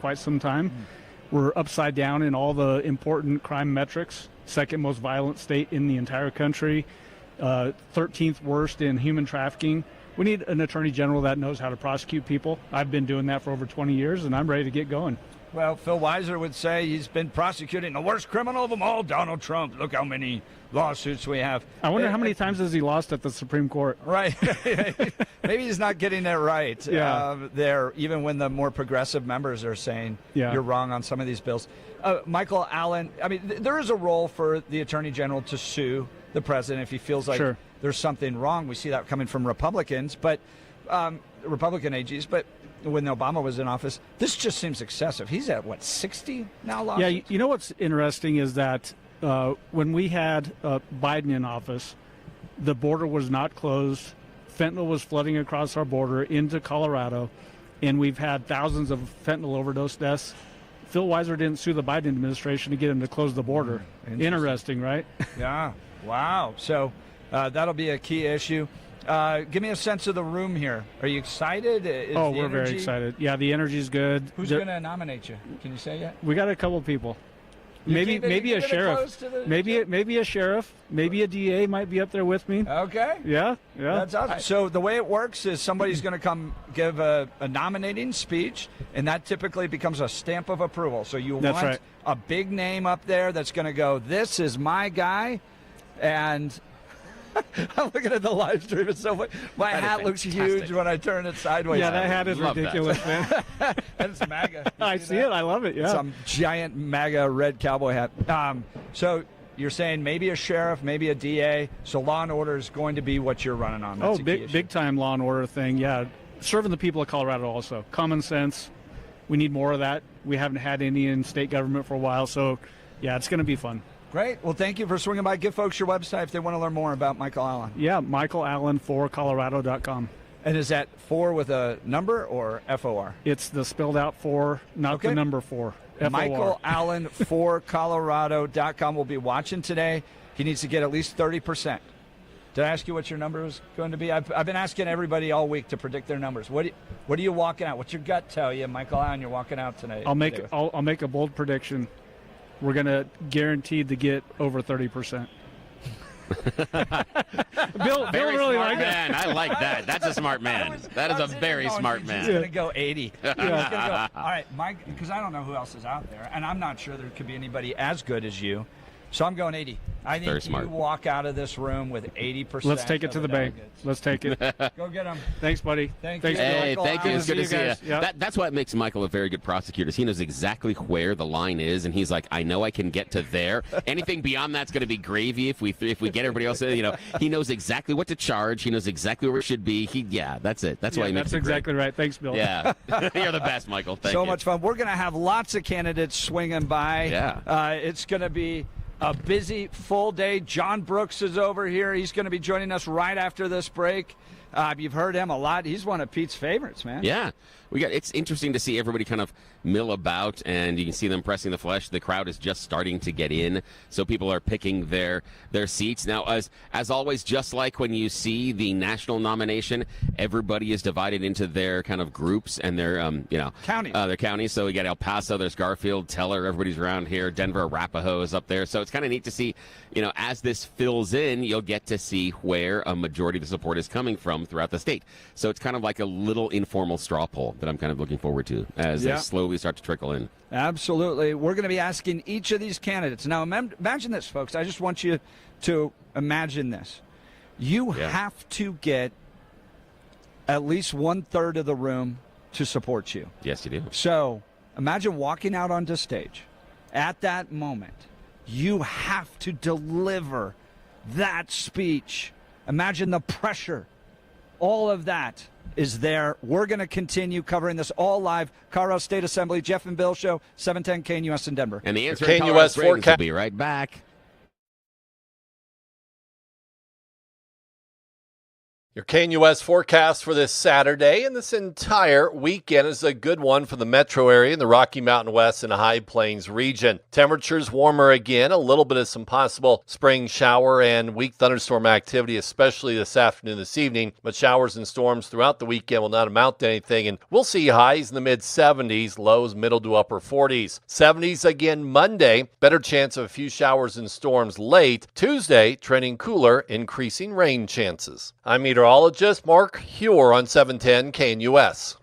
quite some time. We're upside down in all the important crime metrics, second most violent state in the entire country, 13th worst in human trafficking. We need an attorney general that knows how to prosecute people. I've been doing that for over 20 years, and I'm ready to get going. Well, Phil Weiser would say he's been prosecuting the worst criminal of them all, Donald Trump. Look how many lawsuits we have. I wonder how many times has he lost at the Supreme Court? Right. Maybe he's not getting it right there, even when the more progressive members are saying you're wrong on some of these bills. Michael Allen, I mean, there is a role for the attorney general to sue the president if he feels like there's something wrong. We see that coming from Republicans, but Republican AGs, but when Obama was in office, this just seems excessive. He's at, 60 now lawsuits? Yeah, you know what's interesting is that when we had Biden in office, the border was not closed. Fentanyl was flooding across our border into Colorado, and we've had thousands of fentanyl overdose deaths. Phil Weiser didn't sue the Biden administration to get him to close the border. Interesting, right? Yeah. Wow. So that'll be a key issue. Give me a sense of the room here. Are you excited? We're very excited. Yeah, the energy's good. Who's going to nominate you? Can you say yet? We got a couple people. Maybe a sheriff. Maybe a sheriff. Maybe a DA might be up there with me. Okay. Yeah. That's awesome. So the way it works is somebody's going to come give a nominating speech, and that typically becomes a stamp of approval. So you want a big name up there that's going to go, this is my guy, and I'm looking at the live stream. It's so funny. My hat looks huge when I turn it sideways. Yeah, that hat is ridiculous, man. And it's MAGA. I see it. I love it, yeah. Some giant MAGA red cowboy hat. So you're saying maybe a sheriff, maybe a DA. So law and order is going to be what you're running on. That's big time law and order thing, yeah. Serving the people of Colorado also. Common sense. We need more of that. We haven't had any in state government for a while. So, yeah, it's going to be fun. Great. Well, thank you for swinging by. Give folks your website if they want to learn more about Michael Allen. Yeah, michaelallen4colorado.com. And is that 4 with a number or FOR? It's the spelled out 4, not the number 4. FOR. michaelallen4colorado.com. We'll be watching today. He needs to get at least 30%. Did I ask you what your number is going to be? I've been asking everybody all week to predict their numbers. What are you walking out? What's your gut tell you, Michael Allen? You're walking out tonight. I'll make a bold prediction. We're going to guaranteed to get over 30%. Bill really liked man. I like that. That's a smart man. That is a very smart man. He's going to go 80. All right, Mike, because I don't know who else is out there, and I'm not sure there could be anybody as good as you. So I'm going 80. I think you walk out of this room with 80%. Let's take it to the bank. Let's take it. Go get them. Thanks, buddy. Thanks, hey, thank you. It's good to see you. Yep. That's what makes Michael a very good prosecutor. He knows exactly where the line is, and he's like, I know I can get to there. Anything beyond that's going to be gravy if we get everybody else. He knows exactly what to charge. He knows exactly where it should be. That's it. That's why he makes it exactly great. Right. Thanks, Bill. Yeah, you're the best, Michael. Thank you. So much fun. We're going to have lots of candidates swinging by. Yeah. It's going to be a busy, full day. John Brooks is over here. He's going to be joining us right after this break. You've heard him a lot. He's one of Pete's favorites, man. Yeah. It's interesting to see everybody kind of mill about, and you can see them pressing the flesh. The crowd is just starting to get in, so people are picking their seats. Now, as always, just like when you see the national nomination, everybody is divided into their kind of groups and their counties. Their counties. So we got El Paso, there's Garfield, Teller, everybody's around here. Denver, Arapahoe is up there. So it's kind of neat to see, as this fills in, you'll get to see where a majority of the support is coming from throughout the state. So it's kind of like a little informal straw poll that I'm kind of looking forward to as they slowly start to trickle in. Absolutely. We're going to be asking each of these candidates. Now, imagine this, folks. I just want you to imagine this. You have to get at least 1/3 of the room to support you. Yes, you do. So imagine walking out onto stage. At that moment, you have to deliver that speech. Imagine the pressure. All of that is there. We're going to continue covering this all live. Colorado State Assembly, Jeff and Bill Show, 710 KNUS in Denver. And the answer in Colorado Springs will be right back. Your KNUS forecast for this Saturday and this entire weekend is a good one for the metro area in the Rocky Mountain West and High Plains region. Temperatures warmer again, a little bit of some possible spring shower and weak thunderstorm activity, especially this afternoon, this evening. But showers and storms throughout the weekend will not amount to anything, and we'll see highs in the mid-70s, lows middle to upper 40s. 70s again Monday, better chance of a few showers and storms late. Tuesday, trending cooler, increasing rain chances. I'm meteorologist Mark Huer on 710 KNUS.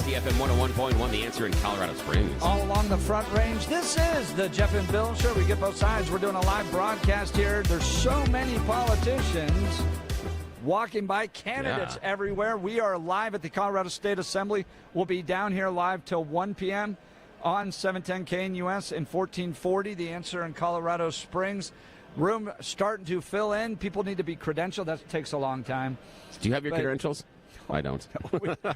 FM 101.1, The Answer in Colorado Springs. All along the Front Range, this is the Jeff and Bill Show. We get both sides. We're doing a live broadcast here. There's so many politicians walking by, candidates everywhere. We are live at the Colorado State Assembly. We'll be down here live till 1 p.m. on 710 KNUS and 1440, The Answer in Colorado Springs. Room starting to fill in. People need to be credentialed. That takes a long time. Do you have your credentials? I don't.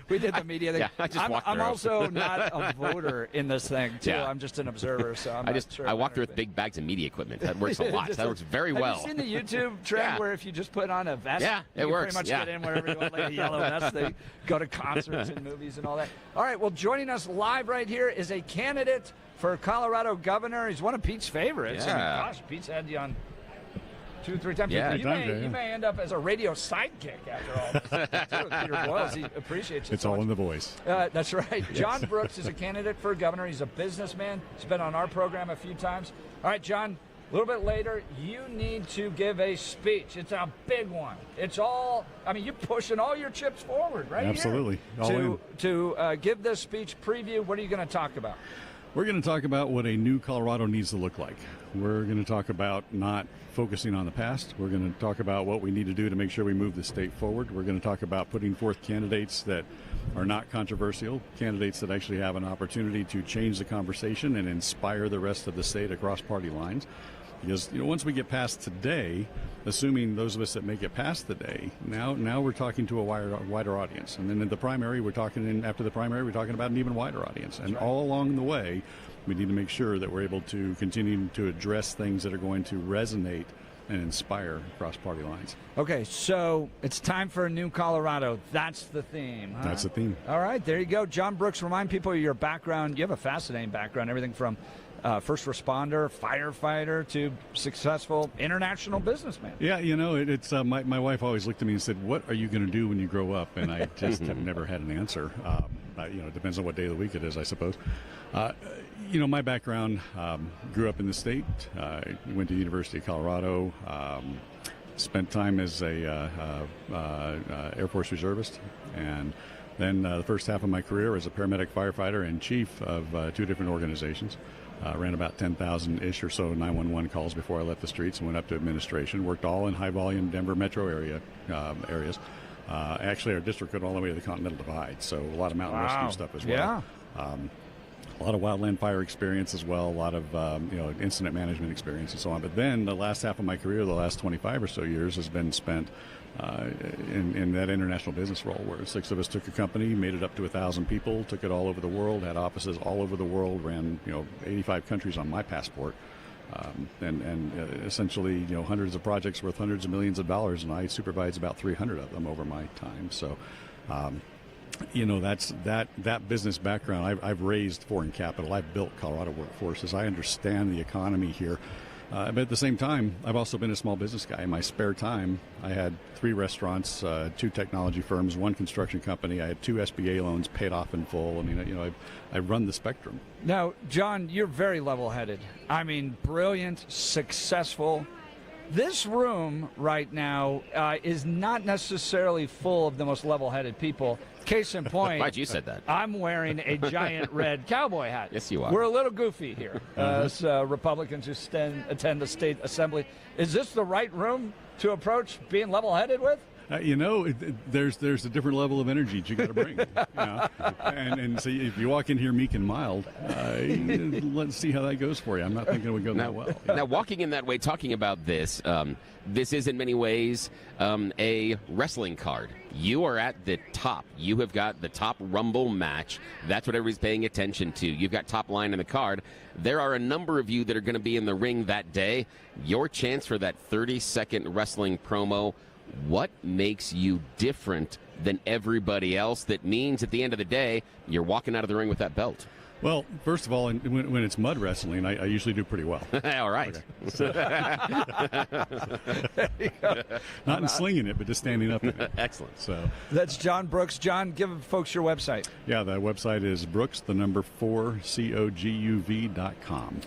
we did the media thing. I'm also not a voter in this thing, too. Yeah. I'm just an observer, so I'm not sure. I walk through with big bags of media equipment. That works a lot. That works very well. Have you seen the YouTube trend where if you just put on a vest, it works. Pretty much get in wherever you want, like a yellow vest. They go to concerts and movies and all that. All right, well, joining us live right here is a candidate for Colorado governor. He's one of Pete's favorites. Yeah. And gosh, Pete's had you on 2-3 times. Yeah, you may end up as a radio sidekick after all. Peter Boyles, he appreciates you. It's all in the voice. That's right. John Brooks is a candidate for governor. He's a businessman. He's been on our program a few times. All right, John, a little bit later, you need to give a speech. It's a big one. It's all, I mean, you're pushing all your chips forward, right? Absolutely. To give this speech preview, what are you going to talk about? We're going to talk about what a new Colorado needs to look like. We're going to talk about not focusing on the past. We're going to talk about what we need to do to make sure we move the state forward. We're going to talk about putting forth candidates that are not controversial, candidates that actually have an opportunity to change the conversation and inspire the rest of the state across party lines. Because once we get past today, assuming those of us that make it past the day, now we're talking to a wider audience, and then in the primary we're talking. And after the primary, we're talking about an even wider audience. And all along the way, we need to make sure that we're able to continue to address things that are going to resonate and inspire across party lines. Okay, so it's time for a new Colorado. That's the theme. Huh? That's the theme. All right, there you go. John Brooks, remind people of your background. You have a fascinating background, everything from first responder, firefighter, to successful international businessman. Yeah, it's my wife always looked at me and said, "What are you going to do when you grow up?" And I just have never had an answer. It depends on what day of the week it is, I suppose. My background, grew up in the state, went to the University of Colorado, spent time as a Air Force reservist, and then the first half of my career as a paramedic, firefighter, and chief of two different organizations. Ran about 10,000-ish or so 911 calls before I left the streets and went up to administration. Worked all in high-volume Denver metro areas. Actually, our district went all the way to the Continental Divide, so a lot of mountain rescue stuff as well. Yeah. A lot of wildland fire experience as well, a lot of incident management experience and so on. But then the last half of my career, the last 25 or so years, has been spent in that international business role, where 6 of us took a company, made it up to 1,000 people, took it all over the world, had offices all over the world, ran 85 countries on my passport, and essentially hundreds of projects worth hundreds of millions of dollars, and I supervised about 300 of them over my time. So. That's that business background. I've raised foreign capital. I've built Colorado workforces. I understand the economy here. But at the same time, I've also been a small business guy. In my spare time, I had 3 restaurants, 2 technology firms, 1 construction company. I had 2 SBA loans paid off in full. I've run the spectrum. Now, John, you're very level-headed. I mean, brilliant, successful. This room right now is not necessarily full of the most level-headed people. Case in point. Glad you said that. I'm wearing a giant red cowboy hat. Yes, you are. We're a little goofy here as Republicans who attend the state assembly. Is this the right room to approach being level-headed with? There's a different level of energy that you got to bring. And so if you walk in here meek and mild, let's see how that goes for you. I'm not thinking it would go that well. Now, walking in that way, talking about this, this is in many ways a wrestling card. You are at the top. You have got the top Rumble match. That's what everybody's paying attention to. You've got top line in the card. There are a number of you that are going to be in the ring that day. Your chance for that 30-second wrestling promo. What makes you different than everybody else that means at the end of the day you're walking out of the ring with that belt? Well, first of all, when it's mud wrestling, I usually do pretty well. All right. Not in slinging it, but just standing up in it. Excellent. So that's John Brooks. John, give folks your website. Yeah, the website is Brooks4COGUV.com.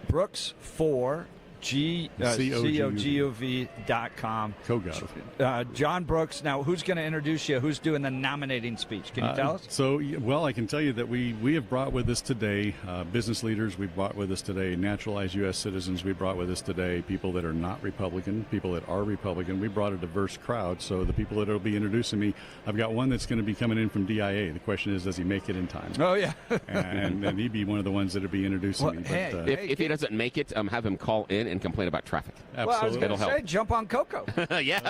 Brooks4 COGUV.com. CoGov. John Brooks. Now, who's going to introduce you? Who's doing the nominating speech? Can you tell us? I can tell you that we have brought with us today business leaders. We've brought with us today naturalized U.S. citizens. We brought with us today people that are not Republican, people that are Republican. We brought a diverse crowd. So the people that will be introducing me, I've got one that's going to be coming in from DIA. The question is, does he make it in time? Oh, yeah. and he'd be one of the ones that will be introducing me. But, if he doesn't make it, have him call in and complain about traffic. Absolutely. Well, I was going to say, jump on Coco. Yeah.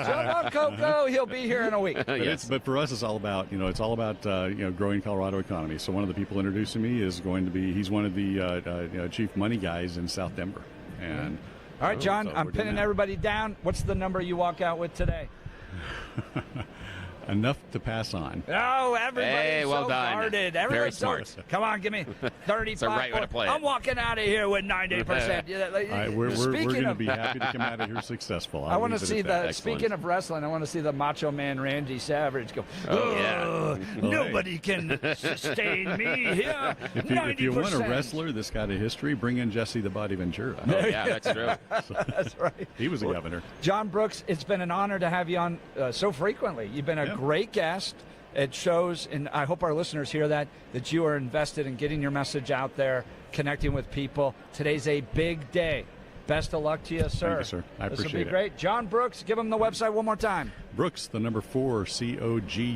Jump on Coco. He'll be here in a week. But for us, it's all about growing Colorado economy. So one of the people introducing me is going to be, he's one of the chief money guys in South Denver. And all right, John, I'm pinning everybody down. What's the number you walk out with today? Enough to pass on. Oh, everybody's well so done. guarded. Very smart. Come on, give me 35. It's the right way to play it. I'm walking out of here with 90%. We're going to be happy to come out of here successful. I want to see speaking of wrestling, I want to see the Macho Man Randy Savage go, nobody can sustain me here. If you want a wrestler that's got a history, bring in Jesse the Body Ventura. Oh, yeah, that's true. That's right. He was a governor. John Brooks, it's been an honor to have you on so frequently. You've been a great guest. It shows, and I hope our listeners hear that you are invested in getting your message out there, connecting with people. Today's a big day. Best of luck to you, sir. Thank you, sir. I appreciate it. This will be great. John Brooks, give him the website one more time. Brooks, the number 4,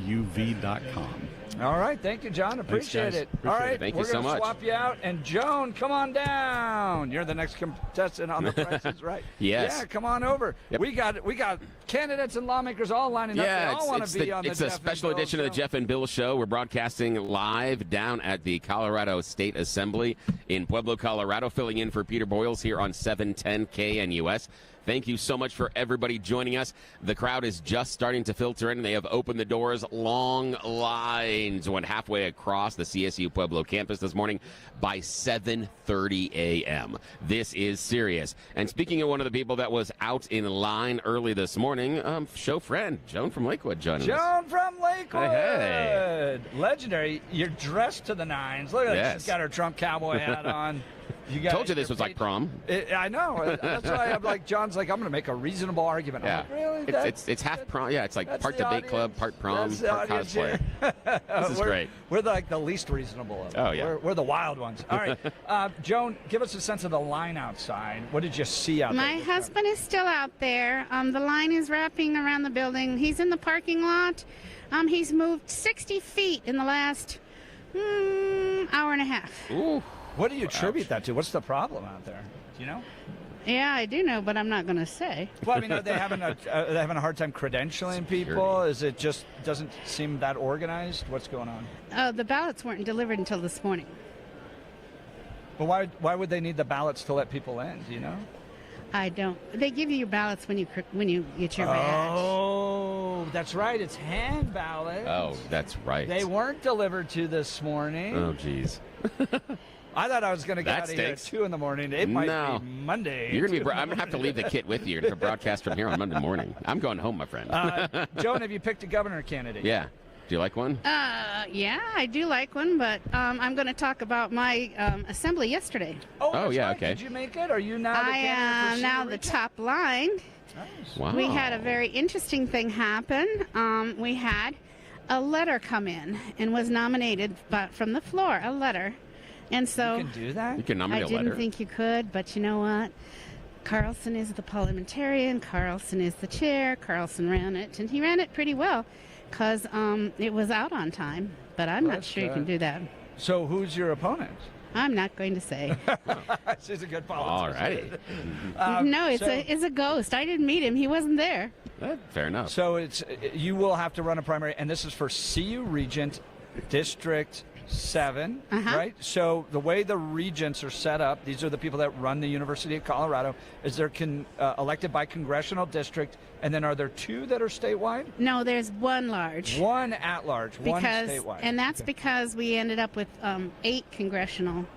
COGUV.com. All right. Thank you, John. Appreciate it. Appreciate All right. it. Thank you so much. We're going to swap you out. And Joan, come on down. You're the next contestant on The Price is Right. Yes. Yeah, come on over. Yep. We got candidates and lawmakers all lining up. They all want to be on the It's Jeff a and special Bill edition of show. the Jeff and Bill Show. We're broadcasting live down at the Colorado State Assembly in Pueblo, Colorado, filling in for Peter Boyles here on 710 KNUS. Thank you so much for everybody joining us. The crowd is just starting to filter in. They have opened the doors. Long lines went halfway across the CSU Pueblo campus this morning by 7:30 a.m. This is serious. And speaking of one of the people that was out in line early this morning, show friend, Joan from Lakewood joining us. Joan from Lakewood. Hey. Legendary. You're dressed to the nines. Look at that. Yes. She's got her Trump cowboy hat on. Told you this was like prom. I know. That's why I'm like, John's like, I'm going to make a reasonable argument. Yeah. I'm like, really? It's half prom. Yeah, it's like part debate audience? club, part prom, That's the part audience cosplay. This is great. We're like the least reasonable of them. Oh, yeah. We're the wild ones. All right. Joan, give us a sense of the line outside. What did you see out there? My husband is still out there. The line is wrapping around the building. He's in the parking lot. He's moved 60 feet in the last hour and a half. Ooh. What do you attribute that to? What's the problem out there? Do you know? Yeah, I do know, but I'm not going to say. Well, I mean, are they having a hard time credentialing people? Is it just doesn't seem that organized? What's going on? The ballots weren't delivered until this morning. But why would they need the ballots to let people in? Do you know? I don't. They give you your ballots when you get your badge. Oh, that's right. It's hand ballots. Oh, that's right. They weren't delivered to this morning. Oh, geez. I thought I was going to get That out of here at stinks. 2 in the morning. It might No. be Monday. You're gonna be. I'm gonna have to leave the kit with you to broadcast from here on Monday morning. I'm going home, my friend. Joan, have you picked a governor candidate? Yeah. Do you like one? Yeah, I do like one, but I'm going to talk about my assembly yesterday. Oh, that's yeah, right. okay. Did you make it? Are you now the I candidate am for now Cedar the Region? top line. Nice. Wow. We had a very interesting thing happen. We had a letter come in and was nominated from the floor, a letter. And so You can do that? You can I nominate a didn't letter. think you could, but you know what? Carlson is the parliamentarian. Carlson is the chair. Carlson ran it, and he ran it pretty well because it was out on time. But I'm not That's sure you can good. do that. So who's your opponent? I'm not going to say. She's a good All politician. righty. No, it's so- it's a ghost. I didn't meet him. He wasn't there. Fair enough. So you will have to run a primary, and this is for CU Regent District 7, right? So the way the regents are set up, these are the people that run the University of Colorado, is they're elected by congressional district, and then are there 2 that are statewide? No, there's one large. 1 at large, 1 Because statewide. and that's because we ended up with 8 congressional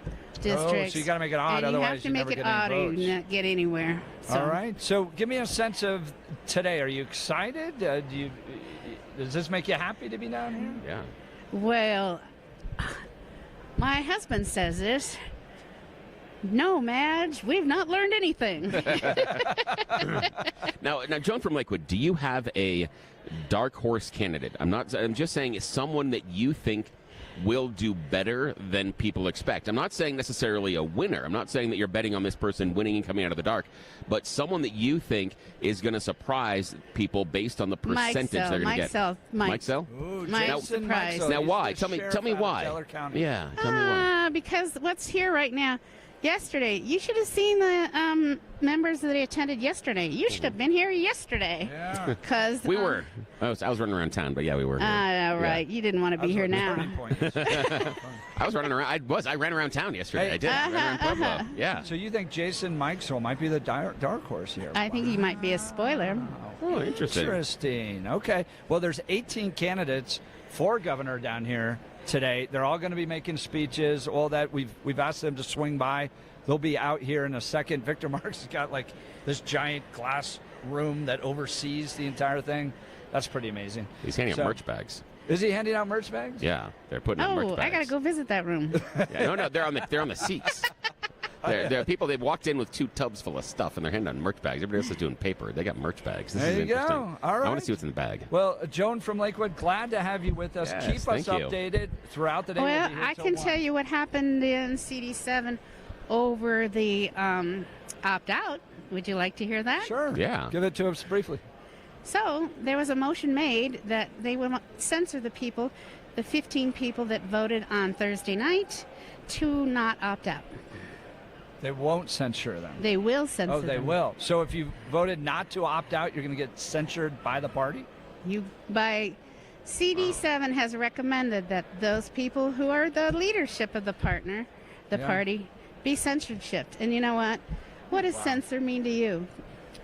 districts. Oh, so you got to make it odd, and otherwise you have to never make it get odd any or votes. you not get anywhere. So. All right. So give me a sense of today. Are you excited? Does this make you happy to be down here? Yeah. Well, my husband says this. No, Madge, we've not learned anything. Now, Joan from Lakewood, do you have a dark horse candidate? I'm just saying someone that you think will do better than people expect. I'm not saying necessarily a winner. I'm not saying that you're betting on this person winning and coming out of the dark, but someone that you think is going to surprise people based on the percentage they're going to get. Mike Sell? Ooh, Mike Jason surprise. Mixell. Now, He's why? the Tell me sheriff out of why. Delaware County. Yeah, tell me why. Because what's here right now, yesterday, you should have seen the members that attended yesterday. You should have been here yesterday. Yeah. Because We were. I was running around town, but yeah, we were. right. You didn't want to be here now. I was running around. I ran around town yesterday. Hey. I did. I ran around Pueblo. Yeah. So you think Jason Mixell might be the dark horse here? I think he might be a spoiler. Oh, interesting. Interesting. Okay. Well, there's 18 candidates for governor down here today. They're all going to be making speeches. All that we've asked them to swing by. They'll be out here in a second. Victor Marks has got like this giant glass room that oversees the entire thing. That's pretty amazing. He's handing out merch bags. Is he handing out merch bags? Yeah, they're putting out merch Oh, bags. I got to go visit that room. Yeah, no, they're on the seats. There are people, they walked in with 2 tubs full of stuff in their hand on merch bags. Everybody else is doing paper. They got merch bags. This is interesting. Go. All right. I want to see what's in the bag. Well, Joan from Lakewood, glad to have you with us. Yes, Keep us updated throughout the day. Well, I can tell you what happened in CD7 over the opt-out. Would you like to hear that? Sure. Yeah. Give it to us briefly. So there was a motion made that they would censor the 15 people that voted on Thursday night to not opt out. They won't censure them. They will censor them. Oh, they will. So if you voted not to opt out, you're going to get censored by the party? CD7 has recommended that those people who are the leadership of the party, be censorship. And you know what? What does censor mean to you?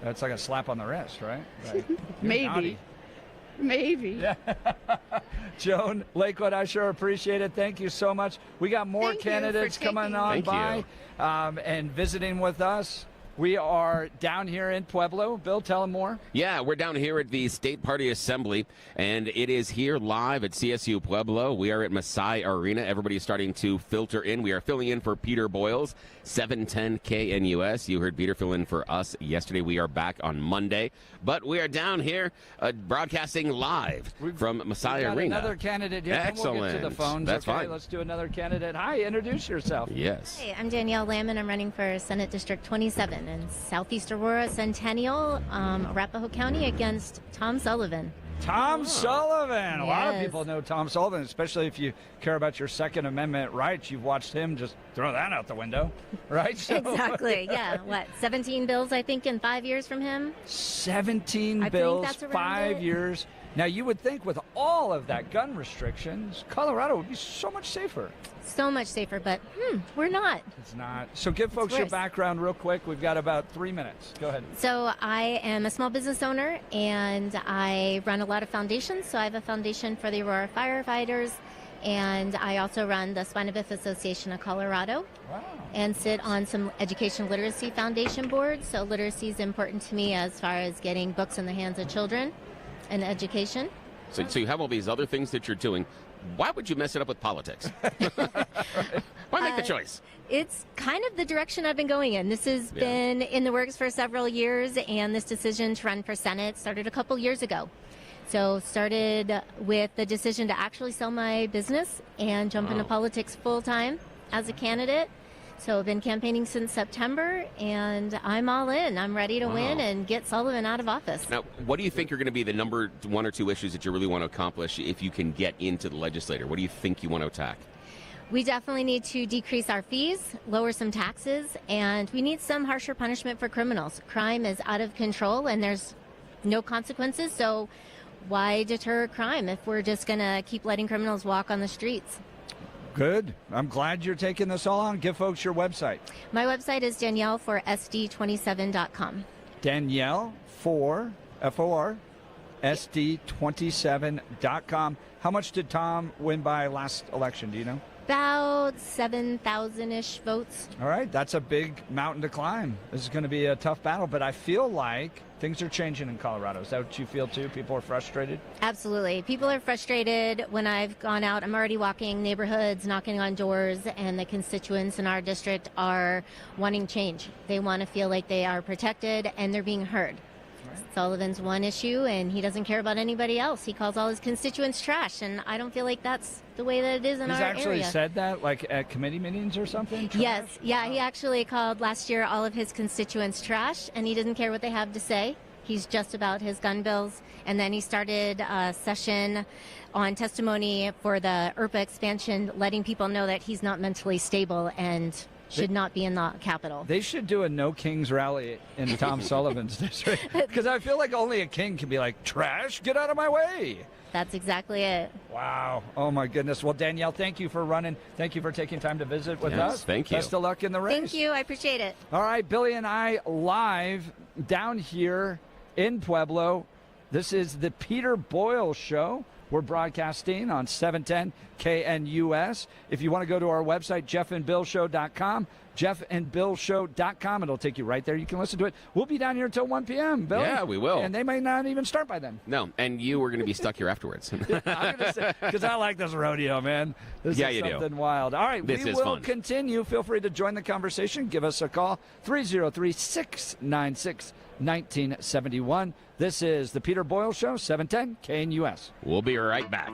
That's like a slap on the wrist, right? Maybe. Yeah. Joan, Lakewood, I sure appreciate it. Thank you so much. We got more candidates coming on by and visiting with us. We are down here in Pueblo. Bill, tell them more. Yeah, we're down here at the State Party Assembly, and it is here live at CSU Pueblo. We are at Masai Arena. Everybody is starting to filter in. We are filling in for Peter Boyles, 710 KNUS. You heard Peter fill in for us yesterday. We are back on Monday, but we are down here broadcasting live from Masai Arena. Another candidate here. Excellent. We'll get to the phones. That's fine. Let's do another candidate. Hi, introduce yourself. Yes. Hey, I'm Danielle Lamb, I'm running for Senate District 27 in Southeast Aurora Centennial, Arapahoe County, against Tom Sullivan. Tom Sullivan. Yes. A lot of people know Tom Sullivan, especially if you care about your Second Amendment rights. You've watched him just throw that out the window, right? So, Exactly, yeah. 17 bills, I think, in 5 years from him? 17 bills, 5 years. Now, you would think with all of that gun restrictions, Colorado would be so much safer. So much safer, but we're not. It's not. So give folks your background real quick. We've got about 3 minutes. Go ahead. So I am a small business owner, and I run a lot of foundations. So I have a foundation for the Aurora firefighters, and I also run the Spinabiff Association of Colorado. Wow. And sit on some education literacy foundation boards. So literacy is important to me as far as getting books in the hands of children and education. So you have all these other things that you're doing. Why would you mess it up with politics? Why make the choice? It's kind of the direction I've been going in. This has been in the works for several years, and this decision to run for Senate started a couple years ago. So started with the decision to actually sell my business and jump into politics full time as a candidate. So I've been campaigning since September, and I'm all in. I'm ready to win and get Sullivan out of office. Now, what do you think are going to be the number 1 or 2 issues that you really want to accomplish if you can get into the legislature? What do you think you want to attack? We definitely need to decrease our fees, lower some taxes, and we need some harsher punishment for criminals. Crime is out of control, and there's no consequences, so why deter crime if we're just going to keep letting criminals walk on the streets? Good. I'm glad you're taking this all on. Give folks your website. My website is Danielle for SD27.com. Danielle for FOR SD27.com. How much did Tom win by last election? Do you know? About 7,000-ish votes. All right. That's a big mountain to climb. This is going to be a tough battle, but I feel like things are changing in Colorado. Is that what you feel too? People are frustrated? Absolutely. People are frustrated. When I've gone out, I'm already walking neighborhoods, knocking on doors, and the constituents in our district are wanting change. They want to feel like they are protected and they're being heard. Sullivan's one issue, and he doesn't care about anybody else. He calls all his constituents trash, and I don't feel like that's the way that it is in our area. He's actually said that, like at committee meetings or something? Trash? Yes. Yeah, he actually called last year all of his constituents trash, and he doesn't care what they have to say. He's just about his gun bills. And then he started a session on testimony for the IRPA expansion, letting people know that he's not mentally stable and should not be in the Capitol. They should do a No Kings rally in Tom Sullivan's district, because I feel like only a king can be like, trash, get out of my way. That's exactly it. Wow. Oh, my goodness. Well, Danielle, thank you for running. Thank you for taking time to visit with us. Thank you. Best of luck in the race. Thank you. I appreciate it. All right, Billy and I live down here in Pueblo. This is the Peter Boyle Show. We're broadcasting on 710 KNUS. If you want to go to our website, jeffandbillshow.com, jeffandbillshow.com, it'll take you right there. You can listen to it. We'll be down here until 1 p.m., Bill. Yeah, we will. And they may not even start by then. No, and you were going to be stuck here afterwards. I'm going to say, because I like this rodeo, man. This is something wild. All right, we will continue. Feel free to join the conversation. Give us a call, 303-696-1971. This is the Peter Boyle Show, 710 KNUS. We'll be right back.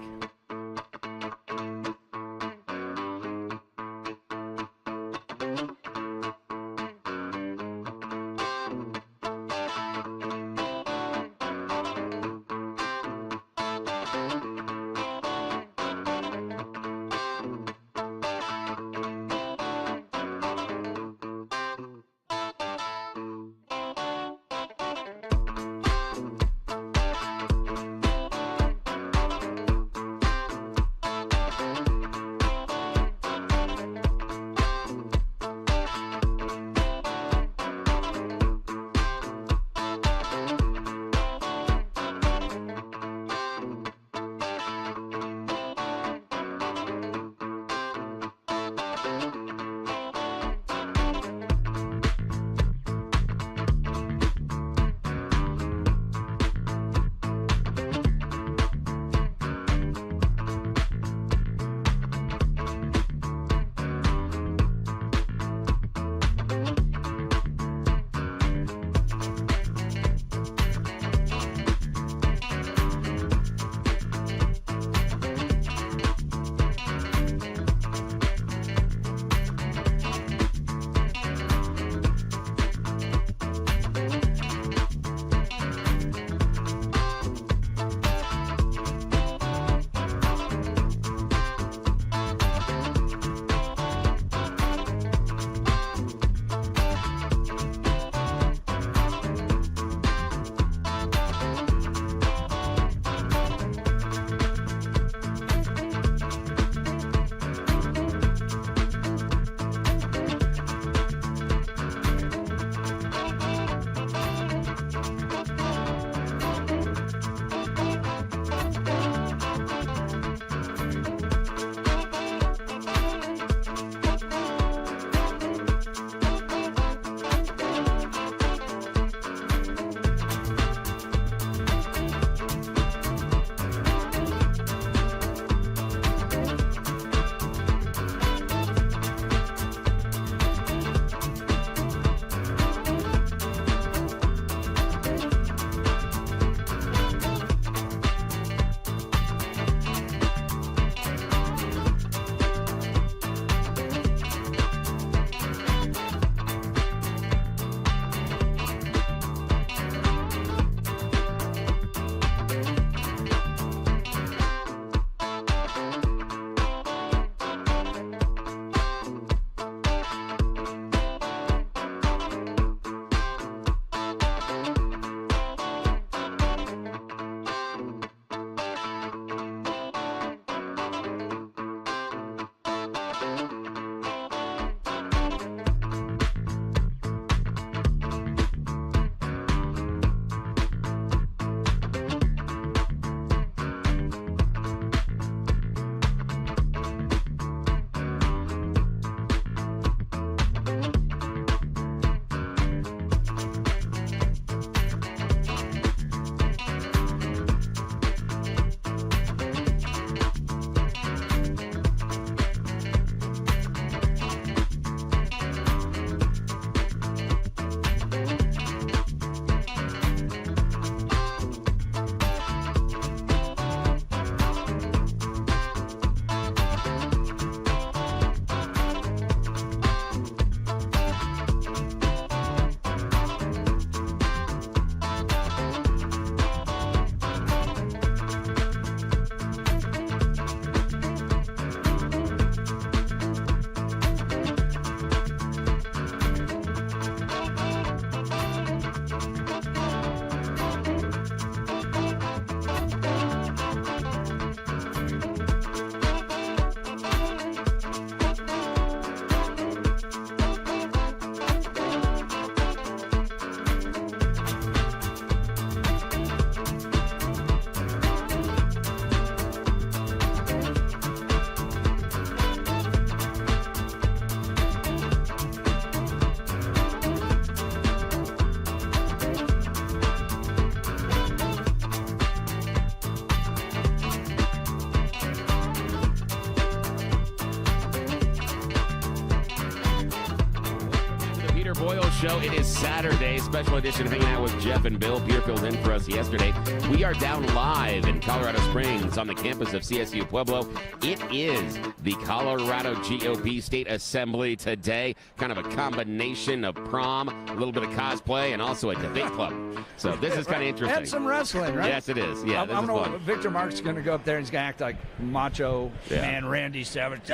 Show. It is Saturday, special edition, hanging out with Jeff and Bill. Pierre filled in for us yesterday. We are down live in Colorado Springs on the campus of CSU Pueblo. It is the Colorado GOP State Assembly today. Kind of a combination of prom, a little bit of cosplay, and also a debate club. So this is kind of interesting. And some wrestling, right? Yes, it is. Yeah, this is fun. Victor Mark's going to go up there and he's going to act like macho man Randy Savage.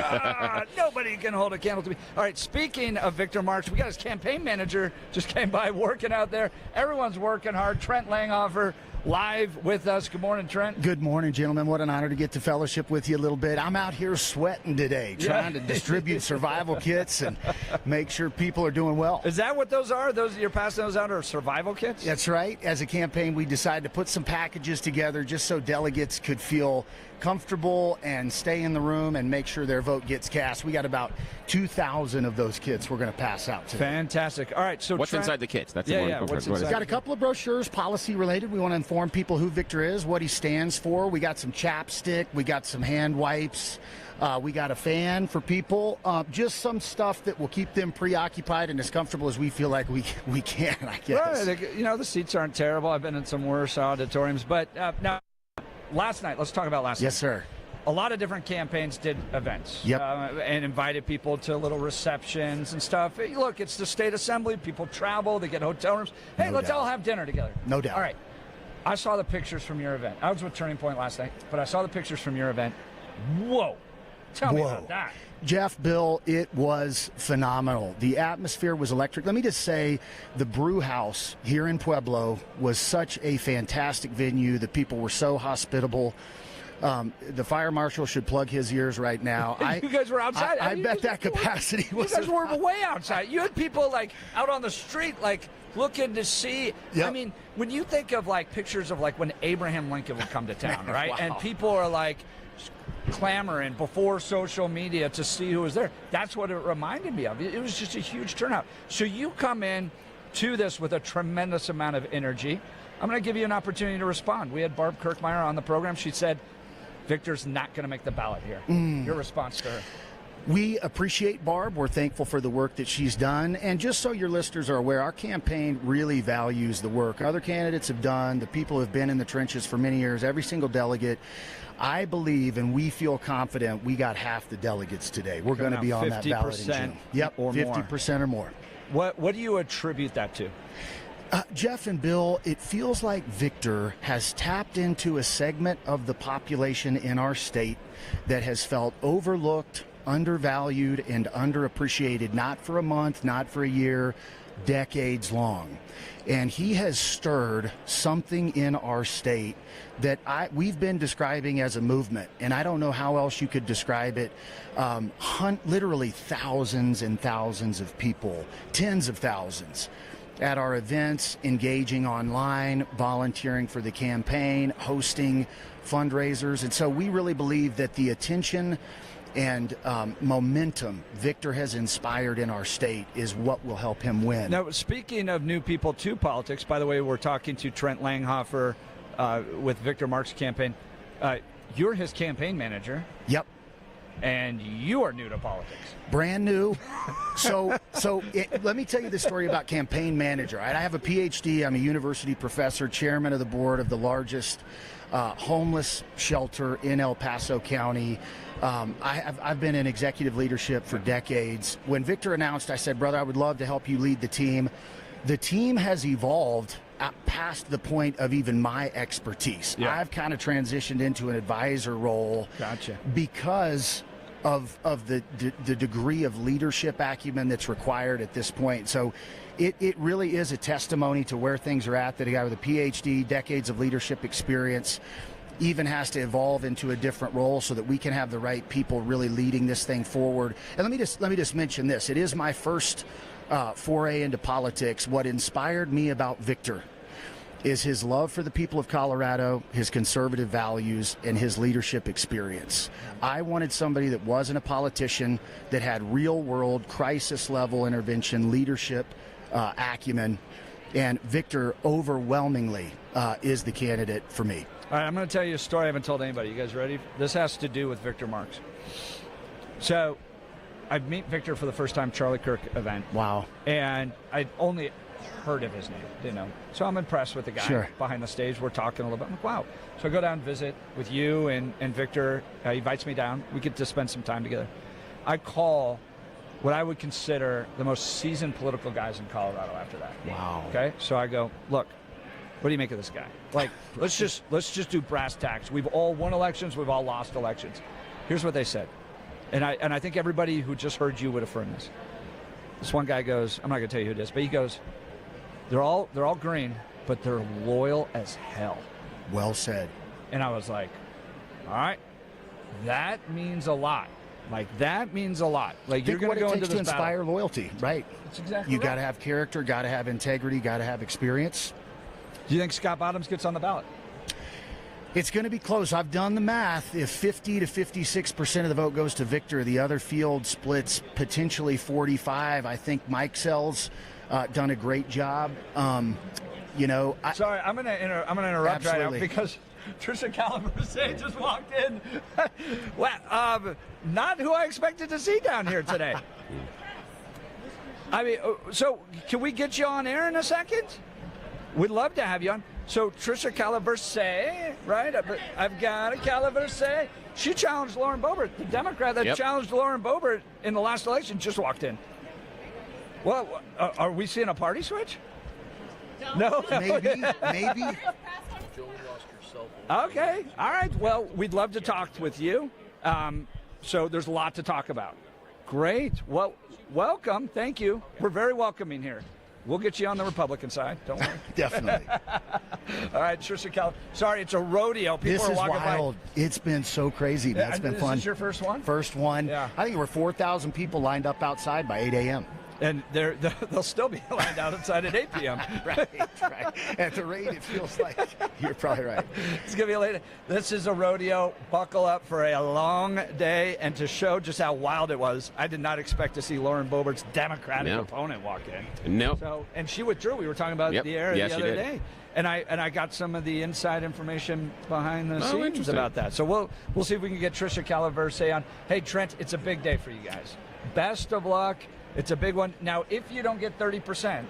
Nobody can hold a candle to me. All right, speaking of Victor Marks, we got his campaign manager just came by working out there. Everyone's working hard. Trent Langhofer live with us. Good morning, Trent. Good morning, gentlemen. What an honor to get to fellowship with you a little bit. I'm out here sweating today, trying to distribute survival kits and make sure people are doing well. Is that what those are? Those you're passing those out are survival kits? That's right. As a campaign, we decided to put some packages together just so delegates could feel comfortable and stay in the room and make sure their vote gets cast. We got about 2,000 of those kits we're going to pass out today. Fantastic. All right, so what's Trent, inside the kits? That's what's inside? Got a couple of brochures, policy related. We want to inform people who Victor is, what he stands for. We got some chapstick. We got some hand wipes. We got a fan for people. Just some stuff that will keep them preoccupied and as comfortable as we feel like we can, I guess. Right. You know, the seats aren't terrible. I've been in some worse auditoriums. But now, last night, let's talk about last night. Yes, sir. A lot of different campaigns did events and invited people to little receptions and stuff. Hey, look, it's the state assembly. People travel. They get hotel rooms. Hey, let's all have dinner together. No doubt. All right. I saw the pictures from your event. I was with Turning Point last night, but I saw the pictures from your event. Whoa. Tell me about that. Jeff, Bill, it was phenomenal. The atmosphere was electric. Let me just say the brew house here in Pueblo was such a fantastic venue. The people were so hospitable. The fire marshal should plug his ears right now. You guys were outside. I bet that capacity was. You guys were way outside. You had people like out on the street, like looking to see. Yep. I mean, when you think of like pictures of like when Abraham Lincoln would come to town, right? Wow. And people are like clamoring before social media to see who was there. That's what it reminded me of. It was just a huge turnout. So you come in to this with a tremendous amount of energy. I'm going to give you an opportunity to respond. We had Barb Kirkmeyer on the program. She said, Victor's not going to make the ballot here. Your response to her? We appreciate Barb. We're thankful for the work that she's done. And just so your listeners are aware, our campaign really values the work other candidates have done, the people who have been in the trenches for many years, every single delegate. I believe and we feel confident we got half the delegates today. We're going to be on that ballot in June. Yep, or 50% or more. What do you attribute that to? Jeff and Bill, it feels like Victor has tapped into a segment of the population in our state that has felt overlooked, undervalued, and underappreciated, not for a month, not for a year, decades long. And he has stirred something in our state that we've been describing as a movement, and I don't know how else you could describe it. Literally thousands and thousands of people, tens of thousands, at our events, engaging online, volunteering for the campaign, hosting fundraisers. And so we really believe that the attention and momentum Victor has inspired in our state is what will help him win. Now, speaking of new people to politics, by the way, we're talking to Trent Langhofer with Victor Marks' campaign. You're his campaign manager. Yep. And you are new to politics. Brand new. Let me tell you the story about campaign manager. I have a PhD. I'm a university professor, chairman of the board of the largest homeless shelter in El Paso County. I've been in executive leadership for decades. When Victor announced, I said, brother, I would love to help you lead the team. The team has evolved past the point of even my expertise. Yeah. I've kind of transitioned into an advisor role. Gotcha. Because of the degree of leadership acumen that's required at this point. So it really is a testimony to where things are at, that a guy with a PhD, decades of leadership experience, even has to evolve into a different role so that we can have the right people really leading this thing forward. And let me just mention this. It is my first foray into politics. What inspired me about Victor is his love for the people of Colorado, his conservative values, and his leadership experience. I wanted somebody that wasn't a politician, that had real-world, crisis-level intervention, leadership acumen, and Victor overwhelmingly is the candidate for me. All right, I'm going to tell you a story I haven't told anybody. You guys ready? This has to do with Victor Marks. So I meet Victor for the first time, Charlie Kirk event. Wow. And I'd only heard of his name, didn't know. So I'm impressed with the guy behind the stage. We're talking a little bit. I'm like, wow. So I go down and visit with you and Victor. He invites me down. We get to spend some time together. I call what I would consider the most seasoned political guys in Colorado after that. Wow. Okay? So I go, look, what do you make of this guy? Like, let's just do brass tacks. We've all won elections. We've all lost elections. Here's what they said. And I think everybody who just heard you would affirm this. This one guy goes, I'm not going to tell you who it is, but he goes, they're all green, but they're loyal as hell. Well said. And I was like, all right, that means a lot. Like, that means a lot. Like, you're going to go into this to inspire loyalty, right? That's exactly you right. got to have character, got to have integrity, got to have experience. Do you think Scott Bottoms gets on the ballot? It's going to be close. I've done the math. If 50 to 56% of the vote goes to Victor, the other field splits potentially 45. I think Mike Sell's done a great job. Sorry, I'm going to interrupt Absolutely. right now because Trisha Calabrese just walked in. Well, not who I expected to see down here today. I mean, so can we get you on air in a second? We'd love to have you on. So Trisha Calabrese, right? I've got a Calabrese. She challenged Lauren Boebert. The Democrat that challenged Lauren Boebert in the last election just walked in. Well, are we seeing a party switch? No? Maybe. Okay. All right. Well, we'd love to talk with you. So there's a lot to talk about. Great. Well, welcome. Thank you. We're very welcoming here. We'll get you on the Republican side. Don't worry. Definitely. All right, Trisha Cal. Sorry, it's a rodeo. People this are is walking wild. by. It's been so crazy, man. It's been fun. This is your first one? First one. Yeah. I think there were 4,000 people lined up outside by 8 a.m. And they'll still be lined out outside at 8 p.m. Right. At the rate, it feels like you're probably right. It's going to be late. This is a rodeo. Buckle up for a long day. And to show just how wild it was, I did not expect to see Lauren Boebert's Democratic opponent walk in. No. So, and she withdrew. We were talking about the air the other day. And I got some of the inside information behind the scenes about that. So we'll see if we can get Trisha Calabrese on. Hey, Trent, it's a big day for you guys. Best of luck. It's a big one. Now, if you don't get 30%,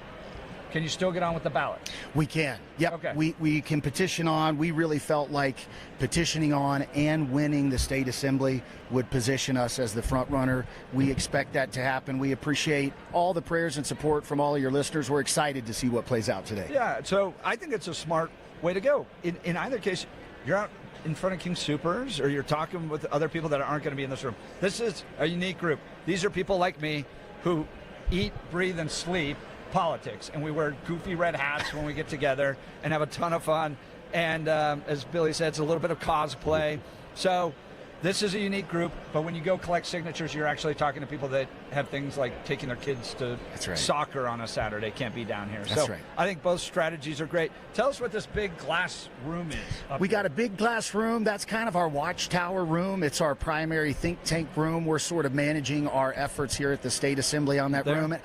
can you still get on with the ballot? We can. Yep. Okay. We can petition on. We really felt like petitioning on and winning the state assembly would position us as the front runner. We expect that to happen. We appreciate all the prayers and support from all of your listeners. We're excited to see what plays out today. Yeah, so I think it's a smart way to go. In either case, you're out in front of King Soopers or you're talking with other people that aren't going to be in this room. This is a unique group. These are people like me who eat, breathe, and sleep politics, and we wear goofy red hats when we get together and have a ton of fun. And as Billy said, it's a little bit of cosplay. So this is a unique group, but when you go collect signatures, you're actually talking to people that have things like taking their kids to soccer on a Saturday. Can't be down here. That's right. I think both strategies are great. Tell us what this big glass room is. We got a big glass room. That's kind of our watchtower room. It's our primary think tank room. We're sort of managing our efforts here at the State Assembly on that room. And,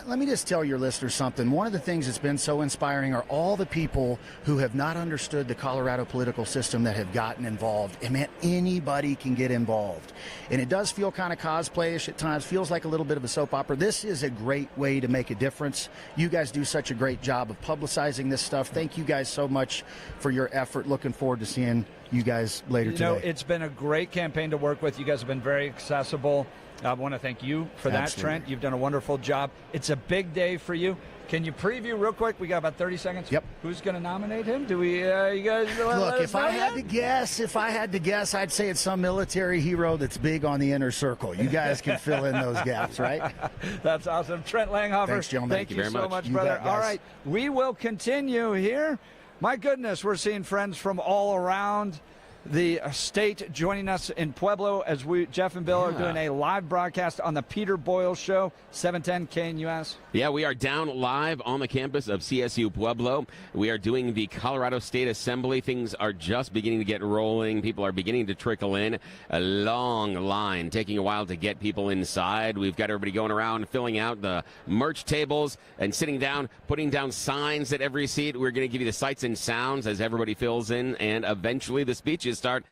let me just tell your listeners something. One of the things that's been so inspiring are all the people who have not understood the Colorado political system that have gotten involved. And man, anybody can get involved. And it does feel kind of cosplayish at times, feels like a little bit of a soap opera. This is a great way to make a difference. You guys do such a great job of publicizing this stuff. Thank you guys so much for your effort. Looking forward to seeing you guys later today. It's been a great campaign to work with. You guys have been very accessible. I want to thank you for that, Trent. You've done a wonderful job. It's a big day for you. Can you preview real quick? We got about 30 seconds. Yep. Who's going to nominate him? Do we? You guys? Look, if I had to guess, I'd say it's some military hero that's big on the inner circle. You guys can fill in those gaps, right? That's awesome, Trent Langhofer. Thanks, gentlemen. Thank you very so much, You brother. bet, guys. All right, we will continue here. My goodness, we're seeing friends from all around the state joining us in Pueblo as Jeff and Bill are doing a live broadcast on the Peter Boyle Show, 710 KNUS. Yeah, we are down live on the campus of CSU Pueblo. We are doing the Colorado State Assembly. Things are just beginning to get rolling. People are beginning to trickle in. A long line, taking a while to get people inside. We've got everybody going around, filling out the merch tables and sitting down, putting down signs at every seat. We're going to give you the sights and sounds as everybody fills in, and eventually the speeches start.